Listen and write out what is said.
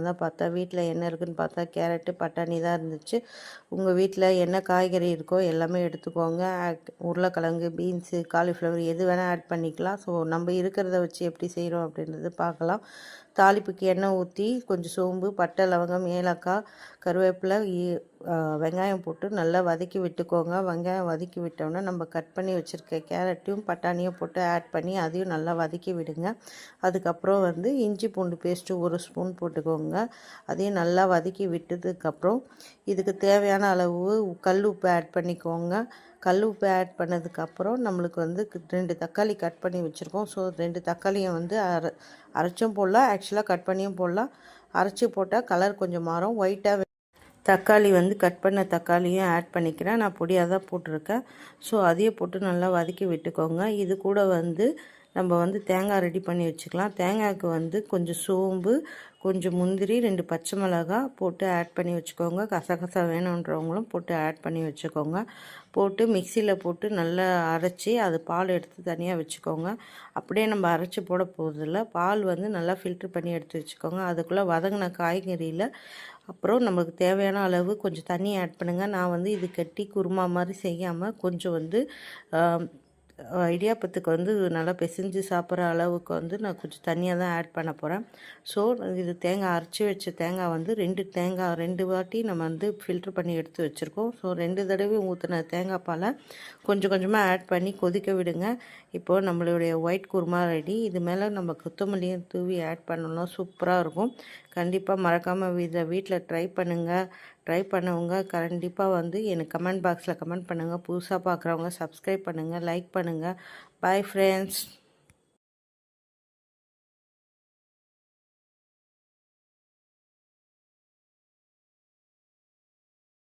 தான் பார்த்தா வீட்டில் என்ன இருக்குதுன்னு பார்த்தா கேரட்டு பட்டாணி தான் இருந்துச்சு. உங்கள் வீட்டில் என்ன காய்கறி இருக்கோ எல்லாமே எடுத்துக்கோங்க. உருளைக்கிழங்கு, பீன்ஸு, காலிஃப்ளவர் எது வேணால் ஆட் பண்ணிக்கலாம். ஸோ நம்ம இருக்கிறத வச்சு எப்படி செய்கிறோம் அப்படின்றது பார்க்கலாம். தாளிப்புக்கு எண்ணெய் ஊற்றி கொஞ்சம் சோம்பு, பட்டை, லவங்கம், ஏலக்காய், கருவேப்பிலை, வெங்காயம் போட்டு நல்லா வதக்கி விட்டுக்கோங்க. வெங்காயம் வதக்கி விட்டோன்னா நம்ம கட் பண்ணி வச்சுருக்க கேரட்டையும் பட்டாணியும் போட்டு ஆட் பண்ணி அதையும் நல்லா வதக்கி விடுங்க. அதுக்கப்புறம் இஞ்சி பூண்டு பேஸ்ட்டு 1 ஸ்பூன் போட்டுக்கோங்க. அதையும் நல்லா வதக்கி விட்டதுக்கப்புறம் இதுக்கு தேவையான அளவு கல் உப்பு ஆட் பண்ணிக்கோங்க. கல் உப்பு ஆட் பண்ணதுக்கப்புறம் நம்மளுக்கு 2 தக்காளி கட் பண்ணி வச்சுருக்கோம். ஸோ 2 தக்காளியை அரைச்சும் போடலாம், ஆக்சுவலாக கட் பண்ணியும் போடலாம். அரைச்சி போட்டால் கலர் கொஞ்சம் மாறும். ஒயிட்டாக தக்காளி கட் பண்ண தக்காளியும் ஆட் பண்ணிக்கிறேன். நான் பொடியாக தான் போட்டிருக்கேன். ஸோ அதையும் போட்டு நல்லா வதக்கி விட்டுக்கோங்க. இது கூட நம்ம தேங்காய் ரெடி பண்ணி வச்சுக்கலாம். தேங்காய்க்கு கொஞ்சம் சோம்பு, கொஞ்சம் முந்திரி, 2 பச்சை மிளகாய் போட்டு ஆட் பண்ணி வச்சுக்கோங்க. கசகசா வேணுன்றவங்களும் போட்டு ஆட் பண்ணி வச்சுக்கோங்க. போட்டு மிக்சியில் போட்டு நல்லா அரைச்சி அது பால் எடுத்து தனியாக வச்சுக்கோங்க. அப்படியே நம்ம அரைச்சி போட போகிறதில்ல. பால் நல்லா ஃபில்ட்ரு பண்ணி எடுத்து வச்சுக்கோங்க. அதுக்குள்ளே வதங்கின காய்கறியில் அப்புறம் நமக்கு தேவையான அளவு கொஞ்சம் தண்ணி ஆட் பண்ணுங்கள். நான் இது கட்டி குருமா மாதிரி செய்யாமல் கொஞ்சம் இடியாப்பத்துக்கு நல்லா பிசைஞ்சு சாப்பிட்ற அளவுக்கு நான் கொஞ்சம் தண்ணியாக தான் ஆட் பண்ண போகிறேன். ஸோ இது தேங்காய் அரைச்சி வச்ச தேங்காய் 2 வாட்டி நம்ம ஃபில்ட்ரு பண்ணி எடுத்து வச்சுருக்கோம். ஸோ 2 தடவை ஊற்றின தேங்காய் பாலை கொஞ்சம் கொஞ்சமாக ஆட் பண்ணி கொதிக்க விடுங்க. இப்போது நம்மளுடைய ஒயிட் குருமா ரெடி. இது மேலே நம்ம கொத்தமல்லியும் தூவி ஆட் பண்ணணும். சூப்பராக இருக்கும். கண்டிப்பாக மறக்காமல் இதை வீட்டில் ட்ரை பண்ணுங்கள். ட்ரை பண்ணவங்க கண்டிப்பாக எனக்கு கமெண்ட் பாக்ஸில் கமெண்ட் பண்ணுங்கள். புதுசாக பார்க்குறவங்க சப்ஸ்கிரைப் பண்ணுங்கள், லைக் பண்ணுங்கள். Bye friends.